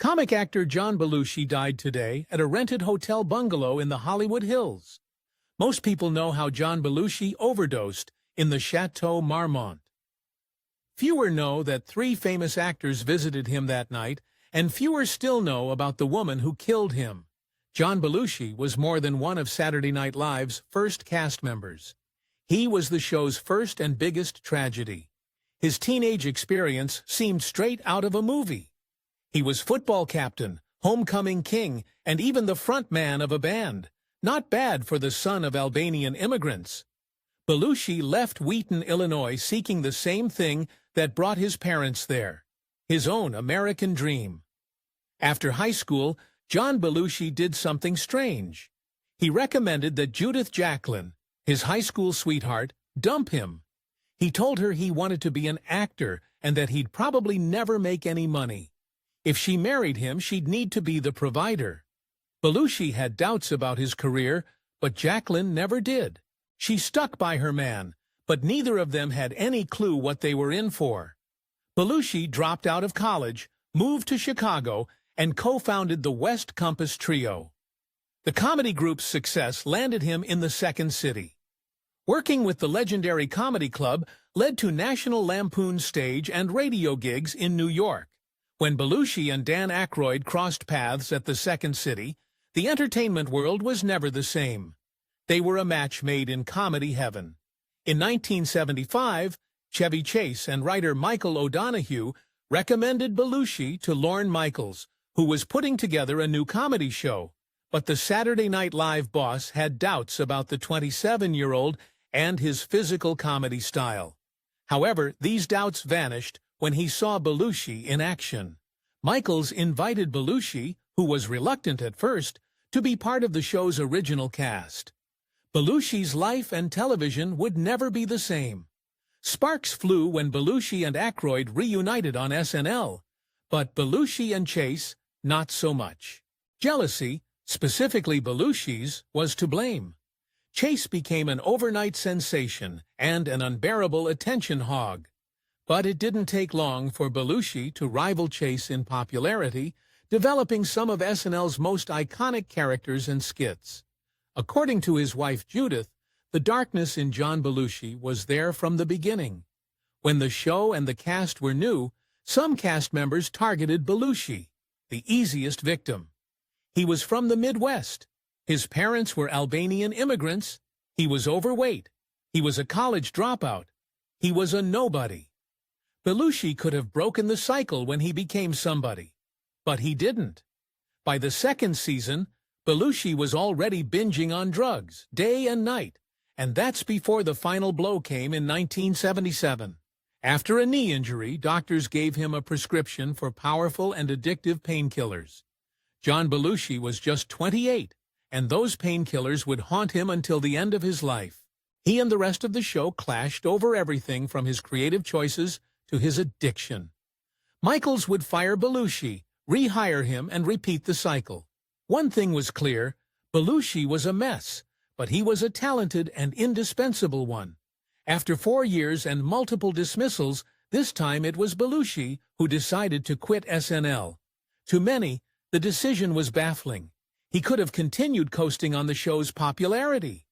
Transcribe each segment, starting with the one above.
Comic actor John Belushi died today at a rented hotel bungalow in the Hollywood Hills. Most people know how John Belushi overdosed in the Chateau Marmont. Fewer know that 3 famous actors visited him that night, and fewer still know about the woman who killed him. John Belushi was more than one of Saturday Night Live's first cast members. He was the show's first and biggest tragedy. His teenage experience seemed straight out of a movie. He was football captain, homecoming king, and even the front man of a band. Not bad for the son of Albanian immigrants. Belushi left Wheaton, Illinois, seeking the same thing that brought his parents there, his own American dream. After high school, John Belushi did something strange. He recommended that Judith Jacqueline, his high school sweetheart, dump him. He told her he wanted to be an actor and that he'd probably never make any money. If she married him, she'd need to be the provider. Belushi had doubts about his career, but Jacqueline never did. She stuck by her man, but neither of them had any clue what they were in for. Belushi dropped out of college, moved to Chicago, and co-founded the West Compass Trio. The comedy group's success landed him in the Second City. Working with the legendary comedy club led to National Lampoon stage and radio gigs in New York. When Belushi and Dan Aykroyd crossed paths at the Second City, the entertainment world was never the same. They were a match made in comedy heaven. In 1975, Chevy Chase and writer Michael O'Donoghue recommended Belushi to Lorne Michaels, who was putting together a new comedy show. But the Saturday Night Live boss had doubts about the 27-year-old and his physical comedy style. However, these doubts vanished when he saw Belushi in action. Michaels invited Belushi, who was reluctant at first, to be part of the show's original cast. Belushi's life and television would never be the same. Sparks flew when Belushi and Aykroyd reunited on SNL, but Belushi and Chase, not so much. Jealousy, specifically Belushi's, was to blame. Chase became an overnight sensation and an unbearable attention hog. But it didn't take long for Belushi to rival Chase in popularity, developing some of SNL's most iconic characters and skits. According to his wife Judith, the darkness in John Belushi was there from the beginning. When the show and the cast were new, some cast members targeted Belushi, the easiest victim. He was from the Midwest. His parents were Albanian immigrants. He was overweight. He was a college dropout. He was a nobody. Belushi could have broken the cycle when he became somebody. But he didn't. By the second season, Belushi was already binging on drugs, day and night, and that's before the final blow came in 1977. After a knee injury, doctors gave him a prescription for powerful and addictive painkillers. John Belushi was just 28, and those painkillers would haunt him until the end of his life. He and the rest of the show clashed over everything from his creative choices to his addiction. Michaels would fire Belushi, rehire him, and repeat the cycle. One thing was clear: Belushi was a mess, but he was a talented and indispensable one. After 4 years and multiple dismissals, this time it was Belushi who decided to quit SNL. To many, the decision was baffling. He could have continued coasting on the show's popularity.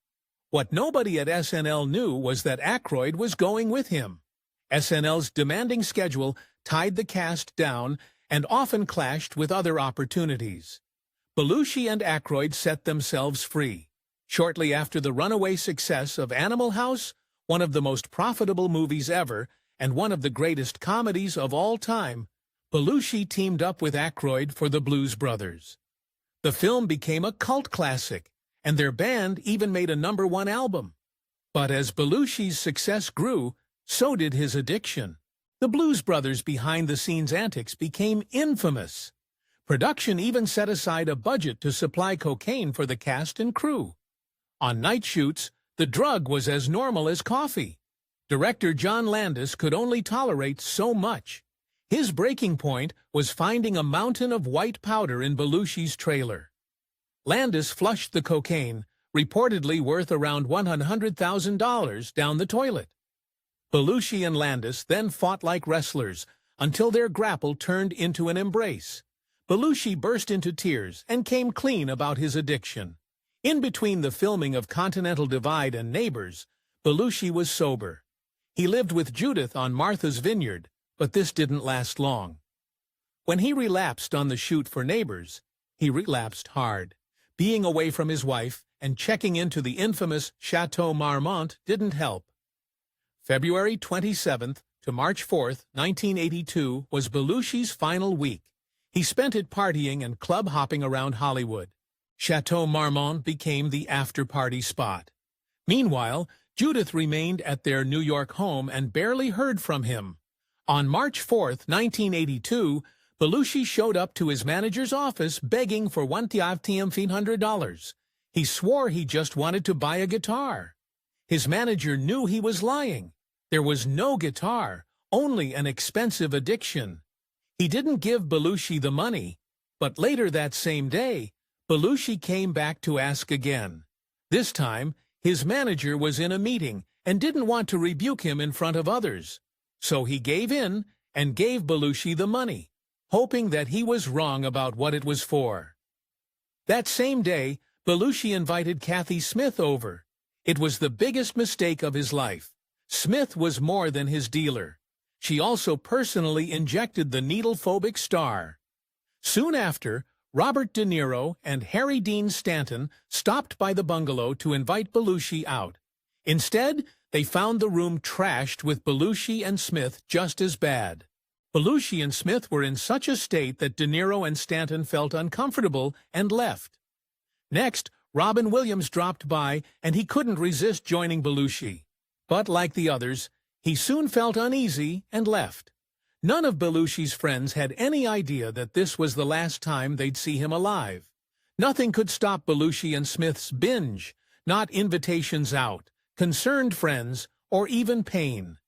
What nobody at SNL knew was that Aykroyd was going with him. SNL's demanding schedule tied the cast down and often clashed with other opportunities. Belushi and Aykroyd set themselves free. Shortly after the runaway success of Animal House, one of the most profitable movies ever and one of the greatest comedies of all time, Belushi teamed up with Aykroyd for the Blues Brothers. The film became a cult classic, and their band even made a #1 album. But as Belushi's success grew, so did his addiction. The Blues Brothers' behind-the-scenes antics became infamous. Production even set aside a budget to supply cocaine for the cast and crew. On night shoots, the drug was as normal as coffee. Director John Landis could only tolerate so much. His breaking point was finding a mountain of white powder in Belushi's trailer. Landis flushed the cocaine, reportedly worth around $100,000, down the toilet. Belushi and Landis then fought like wrestlers until their grapple turned into an embrace. Belushi burst into tears and came clean about his addiction. In between the filming of Continental Divide and Neighbors, Belushi was sober. He lived with Judith on Martha's Vineyard, but this didn't last long. When he relapsed on the shoot for Neighbors, he relapsed hard. Being away from his wife and checking into the infamous Chateau Marmont didn't help. February 27th to March 4th, 1982 was Belushi's final week. He spent it partying and club hopping around Hollywood. Chateau Marmont became the after-party spot. Meanwhile, Judith remained at their New York home and barely heard from him. On March 4th, 1982, Belushi showed up to his manager's office begging for $1,500. He swore he just wanted to buy a guitar. His manager knew he was lying. There was no guitar, only an expensive addiction. He didn't give Belushi the money, but later that same day, Belushi came back to ask again. This time, his manager was in a meeting and didn't want to rebuke him in front of others. So he gave in and gave Belushi the money, hoping that he was wrong about what it was for. That same day, Belushi invited Kathy Smith over. It was the biggest mistake of his life. Smith was more than his dealer. She also personally injected the needle-phobic star. Soon after, Robert De Niro and Harry Dean Stanton stopped by the bungalow to invite Belushi out. Instead, they found the room trashed with Belushi and Smith just as bad. Belushi and Smith were in such a state that De Niro and Stanton felt uncomfortable and left. Next, Robin Williams dropped by, and he couldn't resist joining Belushi. But like the others, he soon felt uneasy and left. None of Belushi's friends had any idea that this was the last time they'd see him alive. Nothing could stop Belushi and Smith's binge, not invitations out, concerned friends, or even pain.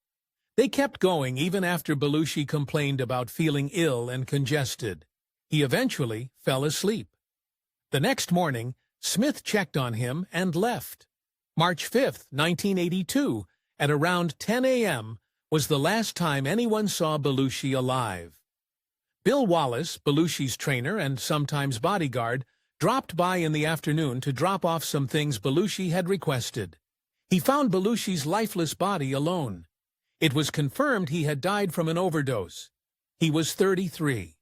They kept going even after Belushi complained about feeling ill and congested. He eventually fell asleep. The next morning, Smith checked on him and left. March 5th, 1982, at around 10 a.m., was the last time anyone saw Belushi alive. Bill Wallace, Belushi's trainer and sometimes bodyguard, dropped by in the afternoon to drop off some things Belushi had requested. He found Belushi's lifeless body alone. It was confirmed he had died from an overdose. He was 33.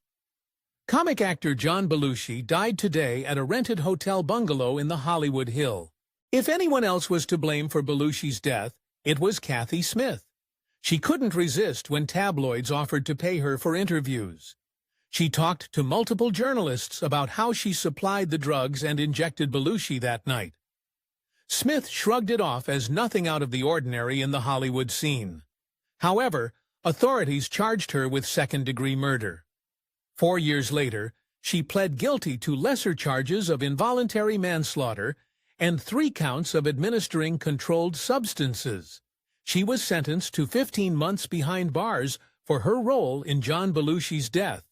Comic actor John Belushi died today at a rented hotel bungalow in the Hollywood Hill. If anyone else was to blame for Belushi's death, it was Kathy Smith. She couldn't resist when tabloids offered to pay her for interviews. She talked to multiple journalists about how she supplied the drugs and injected Belushi that night. Smith shrugged it off as nothing out of the ordinary in the Hollywood scene. However, authorities charged her with second-degree murder. 4 years later, she pled guilty to lesser charges of involuntary manslaughter and 3 counts of administering controlled substances. She was sentenced to 15 months behind bars for her role in John Belushi's death.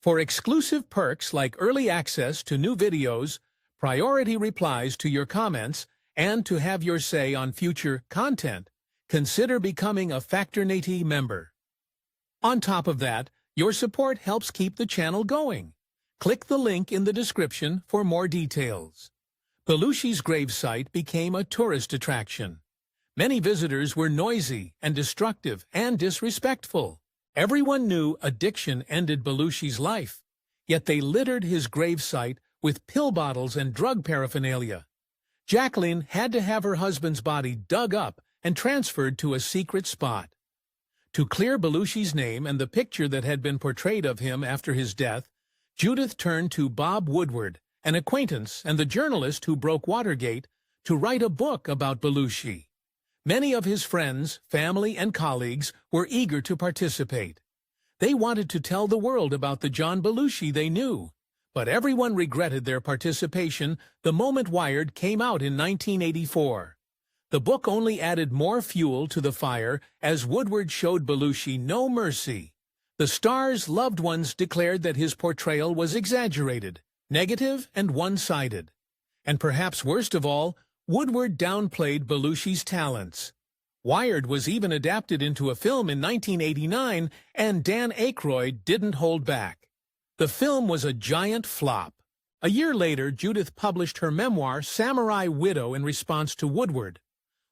For exclusive perks like early access to new videos, priority replies to your comments, and to have your say on future content, consider becoming a Factornati member. On top of that, your support helps keep the channel going. Click the link in the description for more details. Belushi's gravesite became a tourist attraction. Many visitors were noisy and destructive and disrespectful. Everyone knew addiction ended Belushi's life, yet they littered his gravesite with pill bottles and drug paraphernalia. Jacqueline had to have her husband's body dug up and transferred to a secret spot. To clear Belushi's name and the picture that had been portrayed of him after his death, Judith turned to Bob Woodward, an acquaintance and the journalist who broke Watergate, to write a book about Belushi. Many of his friends, family, and colleagues were eager to participate. They wanted to tell the world about the John Belushi they knew, but everyone regretted their participation the moment Wired came out in 1984. The book only added more fuel to the fire as Woodward showed Belushi no mercy. The star's loved ones declared that his portrayal was exaggerated, negative, and one-sided. And perhaps worst of all, Woodward downplayed Belushi's talents. Wired was even adapted into a film in 1989, and Dan Aykroyd didn't hold back. The film was a giant flop. A year later, Judith published her memoir Samurai Widow in response to Woodward.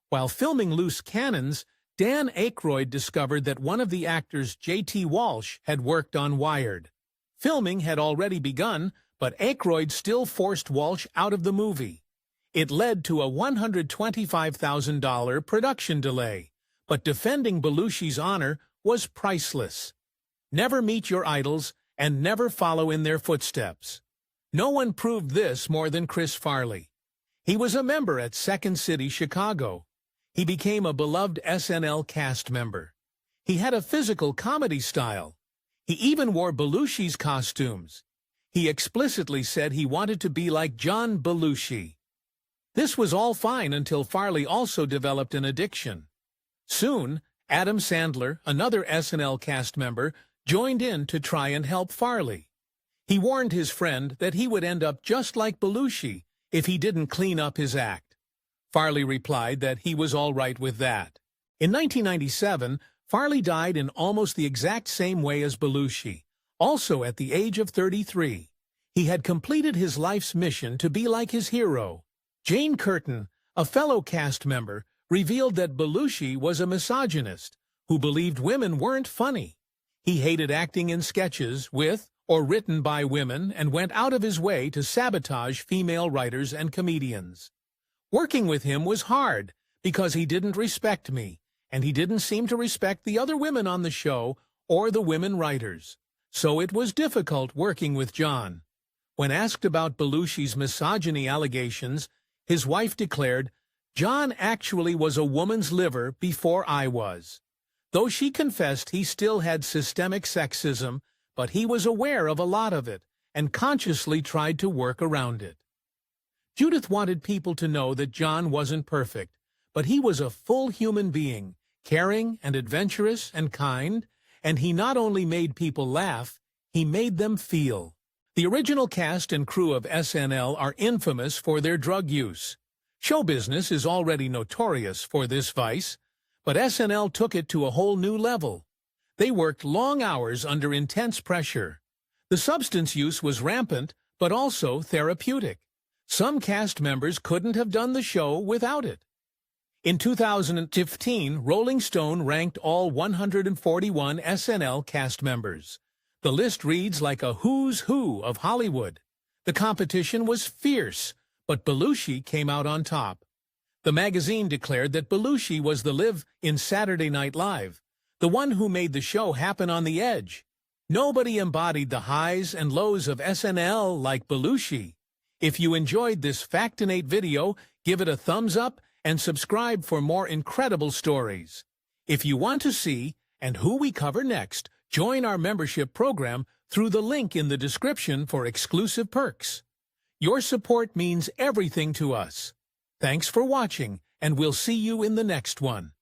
While filming Loose Cannons, Dan Aykroyd discovered that one of the actors, J.T. Walsh, had worked on Wired. Filming had already begun, but Aykroyd still forced Walsh out of the movie. It led to a $125,000 production delay, but defending Belushi's honor was priceless. Never meet your idols and never follow in their footsteps. No one proved this more than Chris Farley. He was a member at Second City, Chicago. He became a beloved SNL cast member. He had a physical comedy style. He even wore Belushi's costumes. He explicitly said he wanted to be like John Belushi. This was all fine until Farley also developed an addiction. Soon, Adam Sandler, another SNL cast member, joined in to try and help Farley. He warned his friend that he would end up just like Belushi if he didn't clean up his act. Farley replied that he was all right with that. In 1997, Farley died in almost the exact same way as Belushi, also at the age of 33. He had completed his life's mission to be like his hero. Jane Curtin, a fellow cast member, revealed that Belushi was a misogynist who believed women weren't funny. He hated acting in sketches with or written by women and went out of his way to sabotage female writers and comedians. Working with him was hard because he didn't respect me, and he didn't seem to respect the other women on the show or the women writers. So it was difficult working with John. When asked about Belushi's misogyny allegations, his wife declared, "John actually was a woman's liver before I was." Though she confessed he still had systemic sexism, but he was aware of a lot of it and consciously tried to work around it. Judith wanted people to know that John wasn't perfect, but he was a full human being, caring and adventurous and kind, and he not only made people laugh, he made them feel. The original cast and crew of SNL are infamous for their drug use. Show business is already notorious for this vice, but SNL took it to a whole new level. They worked long hours under intense pressure. The substance use was rampant, but also therapeutic. Some cast members couldn't have done the show without it. In 2015, Rolling Stone ranked all 141 SNL cast members. The list reads like a who's who of Hollywood. The competition was fierce, but Belushi came out on top. The magazine declared that Belushi was the live in Saturday Night Live, the one who made the show happen on the edge. Nobody embodied the highs and lows of SNL like Belushi. If you enjoyed this Factinate video, give it a thumbs up and subscribe for more incredible stories. If you want to see and who we cover next, join our membership program through the link in the description for exclusive perks. Your support means everything to us. Thanks for watching, and we'll see you in the next one.